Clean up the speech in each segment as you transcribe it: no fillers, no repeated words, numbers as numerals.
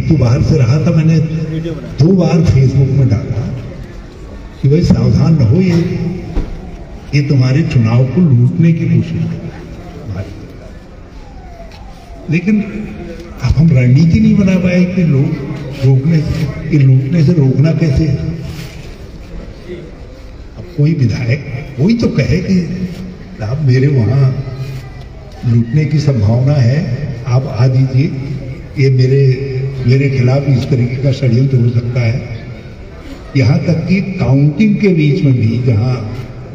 एक तो बाहर से रहा था, मैंने 2 बार फेसबुक में डाला कि भाई सावधान रहो, ये तुम्हारे चुनाव को लूटने की कोशिश कर रहा है। लेकिन अब हम रणनीति नहीं बना पाए कि लूटने से रोकना कैसे है। अब कोई विधायक कोई तो कहे कि आप मेरे वहां लूटने की संभावना है, आप आ दीजिए, ये मेरे खिलाफ इस तरीके का षड्यंत्र हो सकता है। यहाँ तक कि काउंटिंग के बीच में भी जहां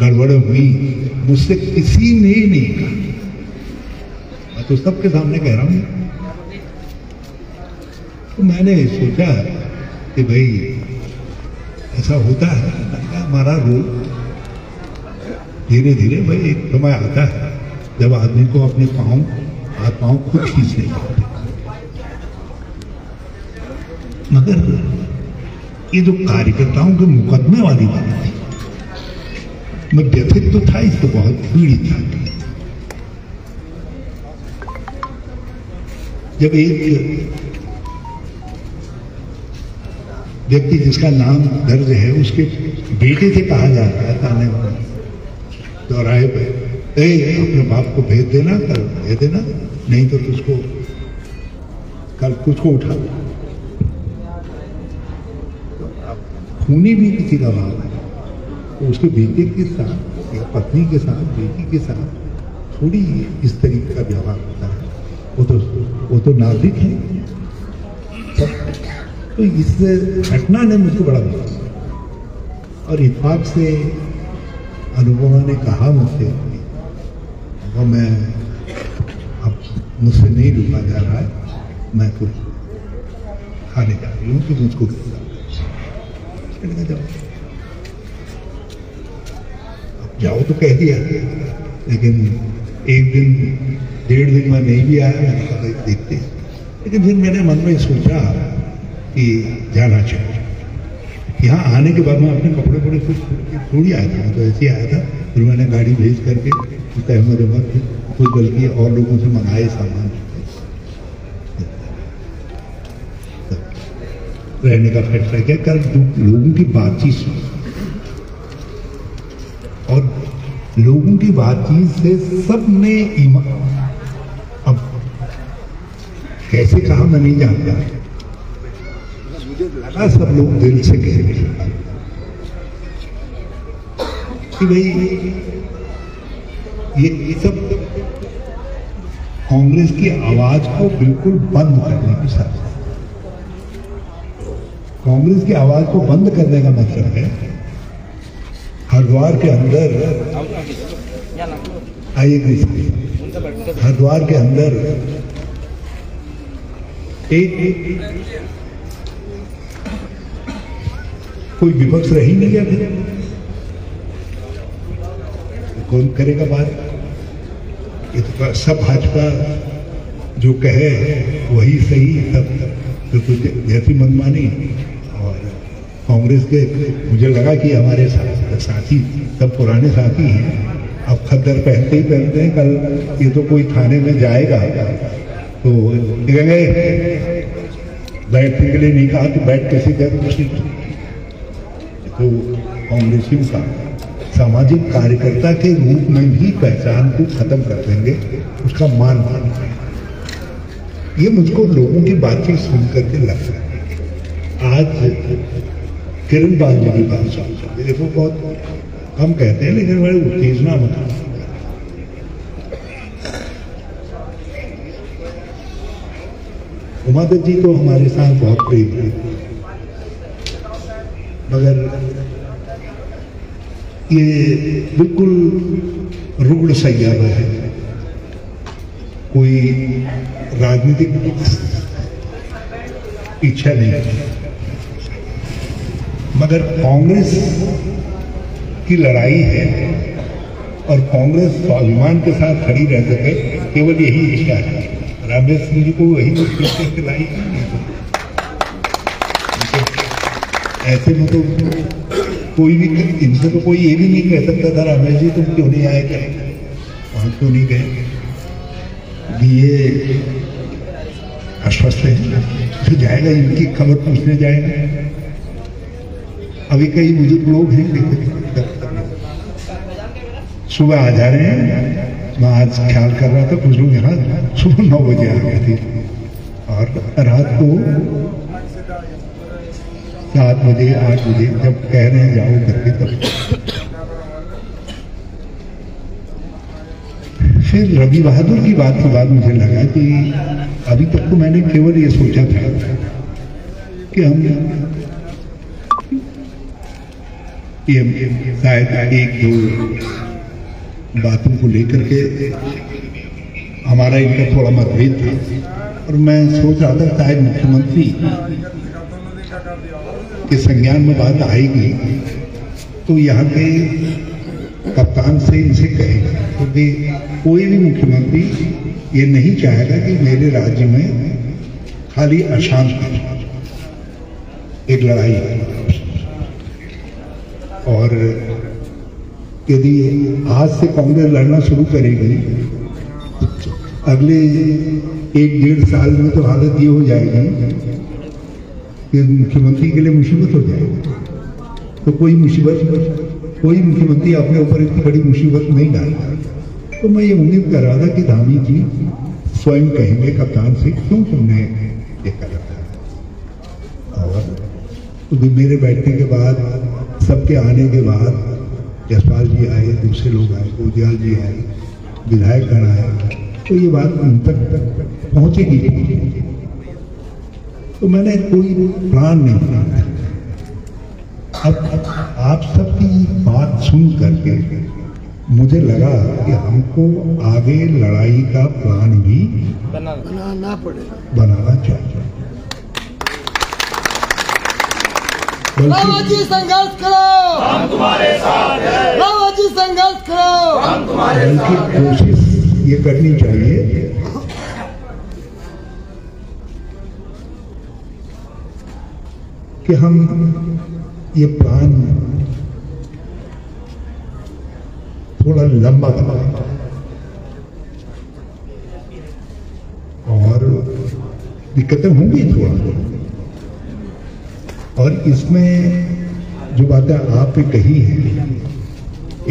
गड़बड़ हुई, मुझसे किसी ने नहीं कहा, मैं तो सबके सामने कह रहा हूं। तो मैंने सोचा कि भाई ऐसा होता है, हमारा रोल धीरे धीरे भाई एक समय आता है जब आदमी को अपने हाथ पांव खुद खींचने लगते। मगर ये जो कार्यकर्ताओं के मुकदमे वाली बात थी, मैं व्यथित तो था, इससे बहुत पीड़ित था। जब एक व्यक्ति जिसका नाम दर्ज है, उसके बेटे से कहा जाता है ताने चौराहे पे, अपने बाप को भेज देना, कल भेज देना, नहीं तो तुझको कल कुछ को उठा। खूनी भी किसी का भाव है तो उसके बेटे के साथ या पत्नी के साथ, बेटी के साथ थोड़ी इस तरीके का व्यवहार होता है। वो तो नागरिक है। तो इस घटना ने मुझको बड़ा दुखा, और इत्तेफाक से अनुपमा ने कहा मुझसे, और मैं अब मुझसे नहीं रुका जा रहा है, मैं कुछ खाने जा रही हूँ कि मुझको जाओ। अब जाओ तो कह दिया, लेकिन एक दिन 1.5 दिन में नहीं भी आया। मैंने कहा देखते, लेकिन फिर मैंने मन में सोचा कि जाना चाहिए। यहाँ आने के बाद मैं अपने कपड़े कुछ थोड़ी आया था, तो ऐसे ही आया था। फिर मैंने गाड़ी भेज करके अहमद कुछ बल्कि और लोगों से मंगाए सामान, रहने का फैसला किया। कल लोगों की बातचीत सुनी, और लोगों की बातचीत से सबने अब कैसे कहा मैं नहीं जानता, मुझे लगा सब लोग दिल से कह रहे कि भाई ये सब कांग्रेस की आवाज को बिल्कुल बंद करने की साथ, कांग्रेस की आवाज को बंद करने का मतलब है हरिद्वार के अंदर, हरिद्वार के अंदर एक कोई विपक्ष रह ही नहीं गया था। कौन करेगा बात? ये तो सब भाजपा जो कहे वही सही, सब तो जैसी मनमानी। और कांग्रेस के मुझे लगा कि हमारे साथी सब पुराने साथी हैं, अब खद्दर पहनते ही पहनते हैं। कल ये तो कोई थाने में जाएगा तो बैठने के लिए नहीं कहा तो बैठ कैसे गए। तो कांग्रेसियों का सामाजिक कार्यकर्ता के रूप में भी पहचान को खत्म कर देंगे, उसका मान है। ये मुझको लोगों की बातचीत सुन करके लग रहा है। आज किरण बाल जी की बात सुन, देखो बहुत कम कहते हैं लेकिन बड़े उत्तेजना मतलब। उमादत्त जी तो हमारे साथ बहुत प्रेम है, मगर ये बिल्कुल रुग्ण सैयाबा है, कोई राजनीतिक इच्छा नहीं है। मगर कांग्रेस की लड़ाई है और कांग्रेस स्वाभिमान के साथ खड़ी रह सके, केवल यही इच्छा है। रामेश सिंह जी को वही मुश्किल से खिलाई। ऐसे में तो कोई भी, इनसे तो कोई ये भी नहीं कह सकता था रामेश जी तुम क्यों नहीं आए, क्या वहां क्यों नहीं गए। ये आश्वस्त है, फिर जाएगा, इनकी खबर पूछने जाएगा। अभी कई बुजुर्ग लोग हैं, सुबह आ जा रहे हैं। मैं आज ख्याल कर रहा था, कुछ लोग यहाँ सुबह 9 बजे आ गए थे और रात को 7 बजे 8 बजे जब कह रहे हैं जाओ करके, तब फिर रवि बहादुर की बात के बाद मुझे लगा कि अभी तक तो मैंने केवल ये सोचा था कि हम शायद 1-2 बातों को लेकर के हमारा इनका थोड़ा मतभेद था, और मैं सोच रहा था शायद मुख्यमंत्री के संज्ञान में बात आएगी तो यहाँ के कप्तान से इनसे कहेगा, क्योंकि कोई भी मुख्यमंत्री ये नहीं चाहेगा कि मेरे राज्य में खाली अशांति, एक लड़ाई। और यदि आज से कांग्रेस लड़ना शुरू करेगी, अगले 1-1.5 साल में तो हालत ये हो जाएगी कि मुख्यमंत्री के लिए मुसीबत हो जाएगी। तो कोई मुख्यमंत्री अपने ऊपर इतनी बड़ी मुसीबत नहीं डालेगा। तो मैं ये उम्मीद कर रहा था कि धामी जी स्वयं कहेंगे कप्तान से, क्यों तुमने ये करा था। और मेरे बैठने के बाद, सबके आने के बाद, जसपाल जी आए, दूसरे लोग आए, गोदियाल जी आए, विधायकगण आए, तो ये बात उन तक पहुंचेगी। तो मैंने कोई प्लान नहीं किया। अब आप सबकी बात सुन करके मुझे लगा कि हमको आगे लड़ाई का प्लान भी बनाना चाहिए। रावत जी संघर्ष करो, हम तुम्हारे साथ हैं। रावत जी संघर्ष करो, हम तुम्हारे साथ हैं। कोशिश ये करनी चाहिए कि हम ये प्लान थोड़ा लंबा बनाएं और दिक्कतें होंगी थोड़ा। और इसमें जो बातें आपने कही है,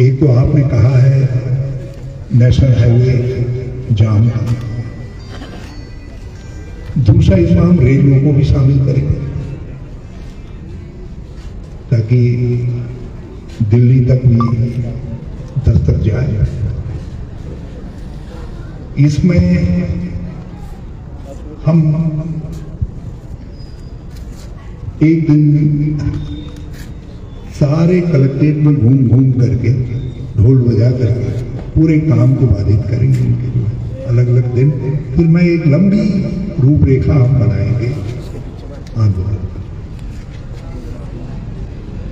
एक तो आपने कहा है नेशनल हाईवे जाम का, दूसरा इसमें हम रेलवे को भी शामिल करेंगे ताकि दिल्ली तक भी दस्तक जाए। इसमें हम एक दिन सारे कलेक्ट्रेट में घूम करके, ढोल बजा करके पूरे काम को बाधित करेंगे उनके जो अलग अलग दिन। फिर मैं एक लंबी रूपरेखा हम बनाएंगे आंदोलन।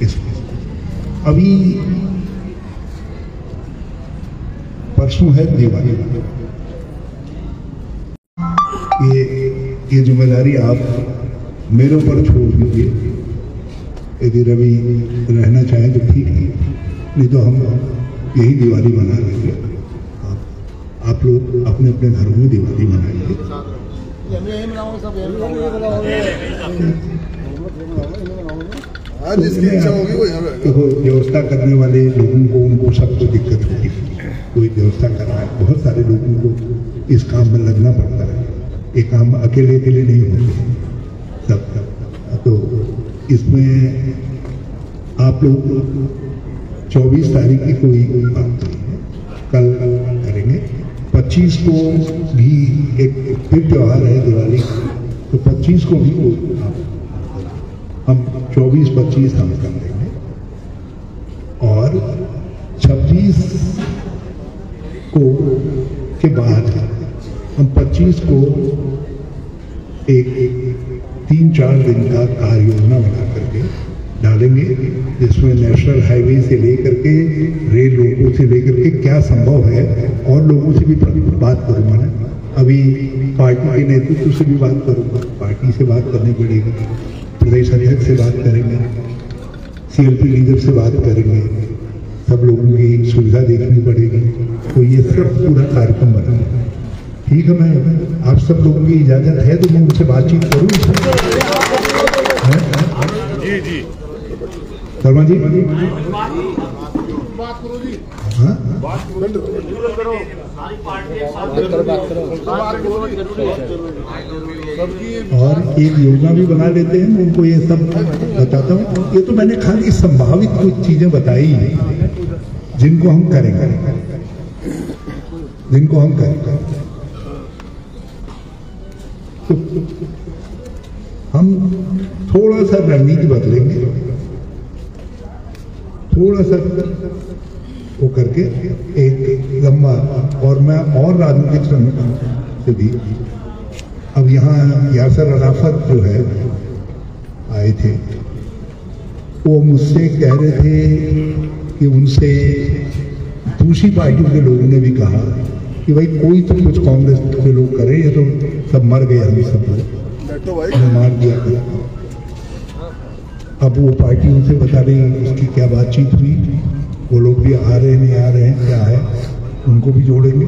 इसमें अभी परसों है दिवाली, ये जिम्मेदारी आप मेरे ऊपर छोड़ दीजिए। यदि रवि रहना चाहें तो ठीक है, नहीं तो हम यही दिवाली मना लेंगे। आप लोग अपने अपने घरों में दिवाली मनाइए। देखो, व्यवस्था करने वाले लोगों को, उनको सबको दिक्कत होती है। कोई व्यवस्था कर रहा है, बहुत सारे लोगों को इस काम में लगना पड़ता है। ये काम अकेले नहीं होते सब। तो इसमें आप लोग 24 तारीख की कोई बात नहीं है, कल करेंगे। 25 को भी एक फिर त्योहार है दिवाली, तो 25 को भी हम 24-25 हम कर देंगे। और 26 को के बाद हम 25 को एक 3-4 दिन का कार्य योजना बना करके डालेंगे, जिसमें नेशनल हाईवे से लेकर के रेल रोकों से लेकर के क्या संभव है, और लोगों से भी बात करूंगा ना। अभी पार्टी के नेतृत्व से भी बात करूंगा, पार्टी से बात करनी पड़ेगी, प्रदेश अध्यक्ष से बात करेंगे, CLP लीडर से बात करेंगे, सब लोगों की सुविधा देखनी पड़ेगी। तो ये सब पूरा कार्यक्रम बनेगा। ठीक है, मैं आप सब लोगों की इजाजत है तो मैं उनसे बातचीत करूँ। जी जी शर्मा जी, हाँ और एक योजना भी बना लेते हैं, मैं उनको ये सब बताता हूँ। ये तो मैंने खाली संभावित कुछ चीजें बताई हैं जिनको हम करेंगे, तो हम थोड़ा सा रणनीति बदलेंगे, थोड़ा सा वो करके एक लंबा, और मैं और राजनीतिक संगठन से भी, अब यहाँ यासर अराफत जो है आए थे, वो मुझसे कह रहे थे कि उनसे दूसरी पार्टियों के लोगों ने भी कहा कि भाई कोई तो कुछ कांग्रेस के लोग करे, ये तो सब मर गए, हम सब मार दिया गया। अब वो पार्टी उनसे बता रही उसकी क्या बातचीत हुई, वो लोग भी आ रहे नहीं आ रहे हैं, क्या है, उनको भी जोड़ेंगे,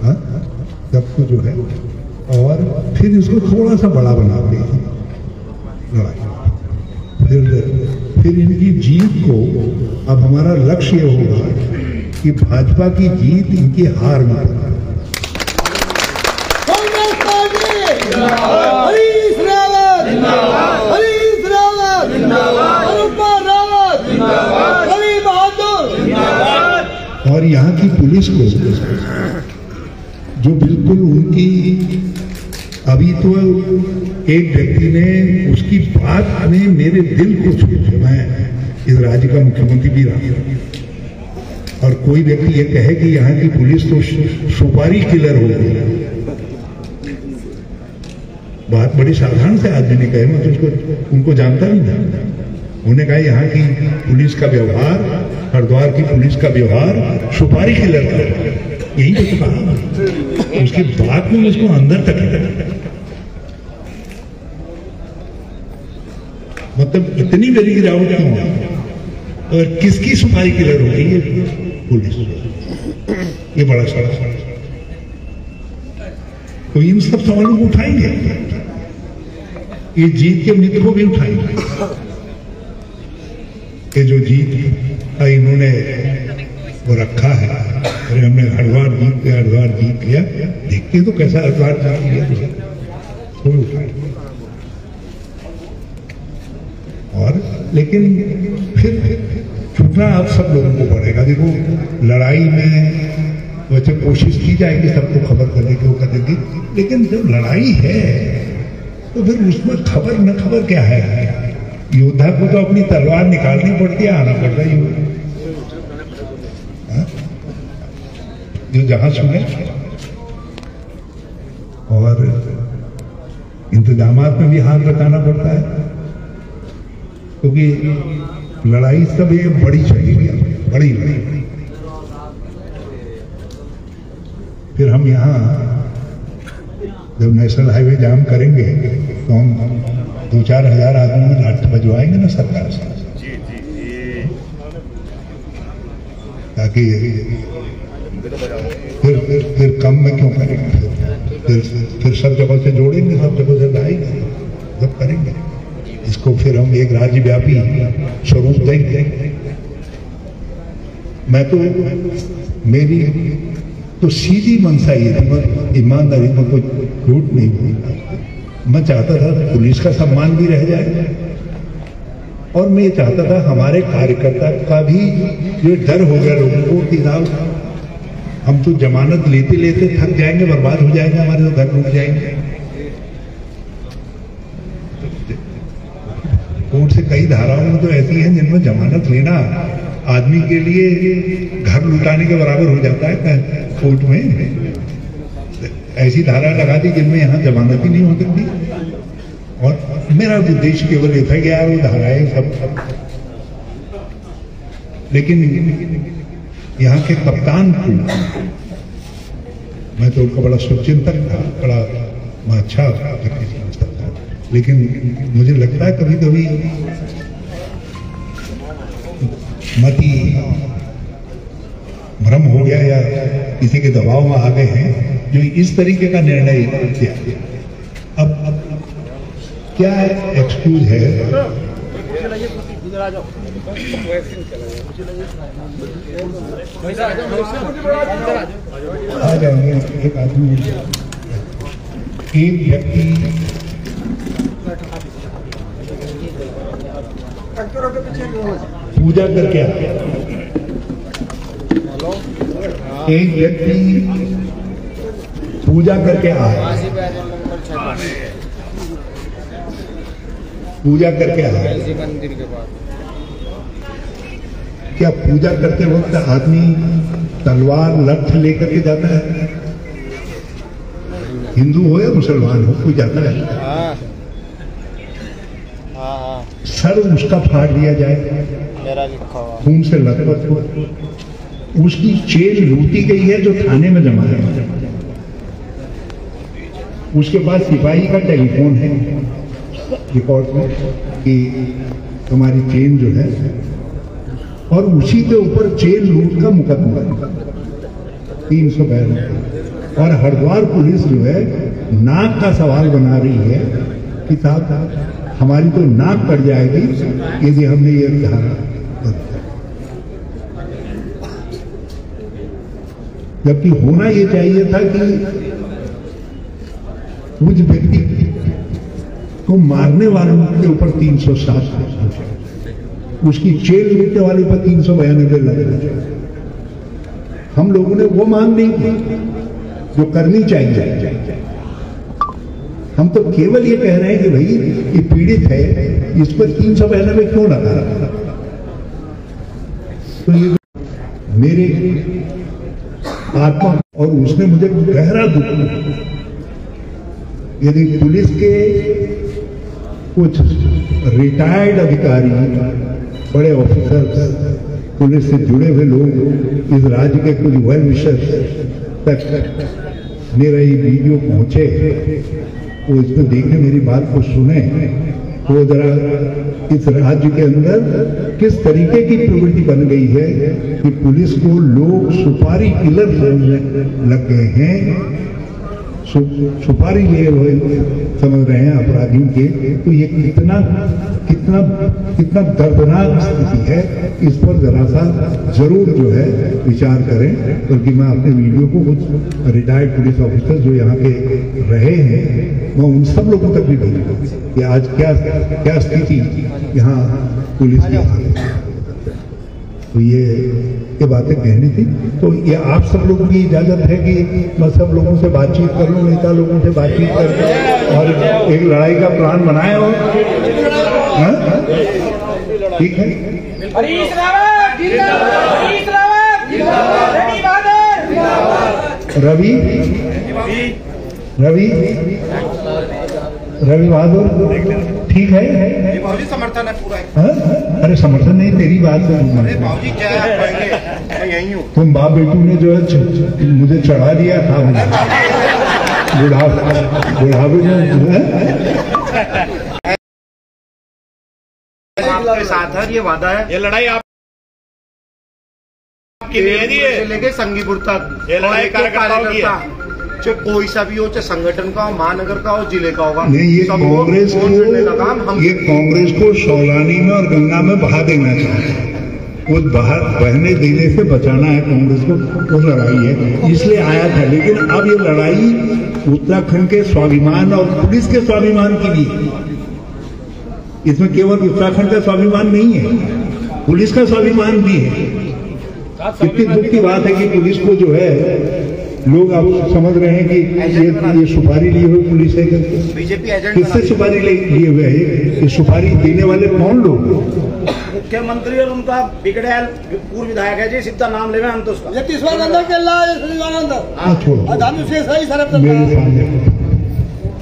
हाँ सबको जो है, और फिर इसको थोड़ा सा बड़ा बनाते हैं लड़ाई। फिर इनकी जीत को, अब हमारा लक्ष्य ये होगा कि भाजपा की जीत इनकी हार में हो। कांग्रेस पार्टी हरीश रावत जिंदाबाद, हरीश रावत जिंदाबाद, अरुणा रावत जिंदाबाद, रवि बहादुर जिंदाबाद। और यहाँ की पुलिस को जो बिल्कुल उनकी, अभी तो एक व्यक्ति ने, उसकी बात ने मेरे दिल को छू लिया। मैं इस राज्य का मुख्यमंत्री भी रहा, और कोई व्यक्ति ये कहे कि यहाँ की पुलिस तो सुपारी किलर हो गई, बात बड़ी साधारण से आदमी ने कहे, मैं तो उनको जानता भी था। उन्होंने कहा यहाँ की पुलिस का व्यवहार, हरिद्वार की पुलिस का व्यवहार सुपारी किलर का, यही तो कहा। उसकी बात में उसको अंदर तक है, मतलब इतनी मेरी गिरावट क्यों है, और किसकी सुपारी किलर हो गई है पुलिस, ये बड़ा सवाल। तो इन सब सवालों को उठाएंगे, ये जीत के मित्र को भी उठाएंगे। ये जो जीत इन्होंने वो रखा है, अरे हमने हरिद्वार जीत लिया, देखते तो कैसा हरिद्वार जीत लिया, तो उठाएंगे। और लेकिन फिर छूटना आप सब लोगों को पड़ेगा। देखो, लड़ाई में वैसे कोशिश की जाएगी सबको खबर करने की, वो करेंगे, लेकिन जब लड़ाई है तो फिर उसमें खबर न खबर क्या है, योद्धा को तो अपनी तलवार निकालनी पड़ती है, आना पड़ता है, जो जहां सुने। और इंतजामात में भी हाथ रखाना पड़ता है, क्योंकि लड़ाई सब ये बड़ी चाहिए, बड़ी लड़ाई। फिर हम यहाँ जब नेशनल हाईवे जाम करेंगे तो हम 2-4 हजार आदमी में लाठी बजवाएंगे ना सरकार से, ताकि फिर कम में क्यों करेंगे, फिर सब जगह से जोड़ेंगे, सब जगह से लाएंगे, सब करेंगे। इसको फिर हम एक राज्यव्यापी स्वरूप देंगे। मैं तो, मेरी तो सीधी मंशा ये थी, मैं ईमानदारी में कोई झूठ नहीं बोलता, मैं चाहता था पुलिस का सम्मान भी रह जाए, और मैं ये चाहता था हमारे कार्यकर्ता का भी जो डर हो गया लोगों को कि हम तो जमानत लेते लेते थक जाएंगे, बर्बाद हो जाएंगे, हमारे तो घर रुक जाएंगे। कोर्ट से कई धाराओं में तो ऐसी हैं जिनमें जमानत लेना आदमी के लिए घर लुटाने के बराबर हो जाता है। कोर्ट में ऐसी धारा लगा दी जिनमें यहाँ जमानत ही नहीं हो सकती, और मेरा उद्देश्य केवल ये था कि यार वो धाराएं सब, लेकिन यहाँ के कप्तान को मैं तो उनका बड़ा शुभचिंतक था, बड़ा मैं अच्छा व्यक्ति समझता था, लेकिन मुझे लगता है कभी कभी मति भ्रम हो गया या किसी के दबाव में आ गए हैं, जो इस तरीके का निर्णय किया। अब क्या एक्सक्यूज है? आ जाएंगे एक आदमी, एक व्यक्ति पूजा करके आया, एक व्यक्ति पूजा करके आया, पूजा करके आया। क्या पूजा करते वक्त आदमी तलवार लठ लेकर के जाता है? हिंदू हो या मुसलमान हो, कोई जाता है? सर उसका फाड़ दिया जाए, खून से लथपथ हो, उसकी चेन लूटी गई है जो थाने में जमा है, उसके पास सिपाही का टेलीफोन है रिकॉर्ड में कि तुम्हारी चेन जो है, और उसी के ऊपर चेन लूट का मुकदमा 392। और हरिद्वार पुलिस जो है नाक का सवाल बना रही है कि साहब हमारी तो नाक कट जाएगी यदि हमने ये धारा, जबकि होना ये चाहिए था कि उस व्यक्ति को मारने वालों के ऊपर 307, उसकी चेन लूटने वाले पर 392 लगे। हम लोगों ने वो मांग नहीं की जो करनी चाहिए। हम तो केवल ये कह रहे हैं कि भाई ये पीड़ित है, इस पर 392 क्यों लगा? तो ये मेरे आत्मा, और उसने मुझे गहरा दुख, यदि पुलिस के कुछ रिटायर्ड अधिकारी, बड़े ऑफिसर, पुलिस से जुड़े हुए लोग, इस राज्य के कुछ वेल विशर्स तक मेरा ये वीडियो पहुंचे, वो इसको देखें, मेरी बात को सुने, तो जरा इस राज्य के अंदर किस तरीके की प्रवृत्ति बन गई है कि पुलिस को लोग सुपारी किलर लग गए हैं, सुपारी लिए हुए समझ रहे हैं अपराधियों के। तो ये कितना कितना कितना दर्दनाक स्थिति है, इस पर जरा सा जरूर जो है विचार करें। बल्कि मैं अपने वीडियो को कुछ रिटायर्ड पुलिस ऑफिसर जो यहाँ पे रहे हैं, मैं उन सब लोगों तक भी भेजूंगा कि आज क्या स्थिति यहाँ पुलिस की है। तो ये बातें कहनी थी। तो ये आप सब लोगों की इजाजत है कि मैं सब लोगों से बातचीत कर लूं, नेता लोगों से बातचीत करके और एक लड़ाई का प्लान बनाए हो? ठीक है। रवि रवि रवि बहादुर ठीक है? समर्थन है पूरा। अरे समर्थन नहीं, तेरी बात तुम बाप बेटू ने जो है मुझे चढ़ा दिया था बुढ़ापे में। आपके साथ है, ये वादा है, ये लड़ाई आप से लेके संगीपुर तक, ये लड़ाई कार्यकर्ताओं की है, चाहे कोई सा भी हो, चाहे संगठन का हो, महानगर का हो, जिले का होगा। नहीं, ये कांग्रेस को शौलानी में और गंगा में बहा देना चाहते हैं। वो बहने देने से बचाना है कांग्रेस को, वो लड़ाई है, इसलिए आया था। लेकिन अब ये लड़ाई उत्तराखंड के स्वाभिमान और पुलिस के स्वाभिमान की भी, इसमें केवल उत्तराखंड का स्वाभिमान नहीं है, पुलिस का स्वाभिमान भी है। कितनी दुख की बात है कि पुलिस को जो है लोग अब समझ रहे हैं कि ये सुपारी लिए हुए पुलिस है। बीजेपी एजेंट किससे सुपारी लिए हुए है? ये सुपारी देने वाले कौन लोग? मुख्यमंत्री और उनका बिगड़ैल पूर्व विधायक है जी, सीधा नाम लेवे हम तो उसका। छोड़ो मेरे सामने।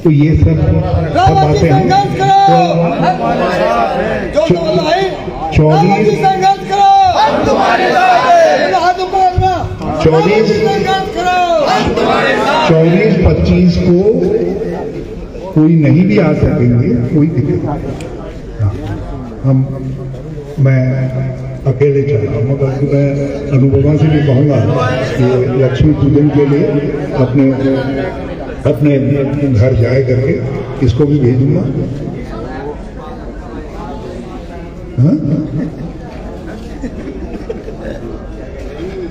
तो ये सब बातें हैं। 24-25 को कोई नहीं भी आ सकेंगे, कोई दिक्कत नहीं। मैं अकेले चला, मगर मैं अनुभवा से भी कहूँगा कि लक्ष्मी पूजन के लिए अपने घर जाए करके इसको भी भेजूंगा। हाँ?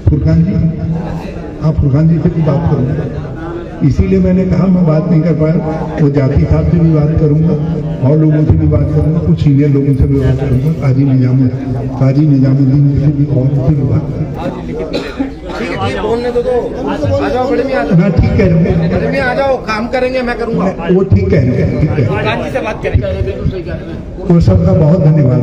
फुरकान जी, हाँ फुरकान जी से भी बात करूंगा, इसीलिए मैंने कहा मैं बात नहीं कर पाया। वो जाति साहब से भी बात करूंगा और लोगों से भी बात करूंगा, कुछ सीनियर लोगों से भी बात करूंगा, काजी निजामुद्दीन से भी और से भी बात करूंगा। ठीक है, बोलने दो, आ जाओ बड़े में, आ जाओ। मैं ठीक कह रहा हूँ, बड़े में आ जाओ, काम करेंगे, मैं करूंगा। वो ठीक कह रहे हैं, ठीक है। से बात करेंगे, और सबका बहुत धन्यवाद।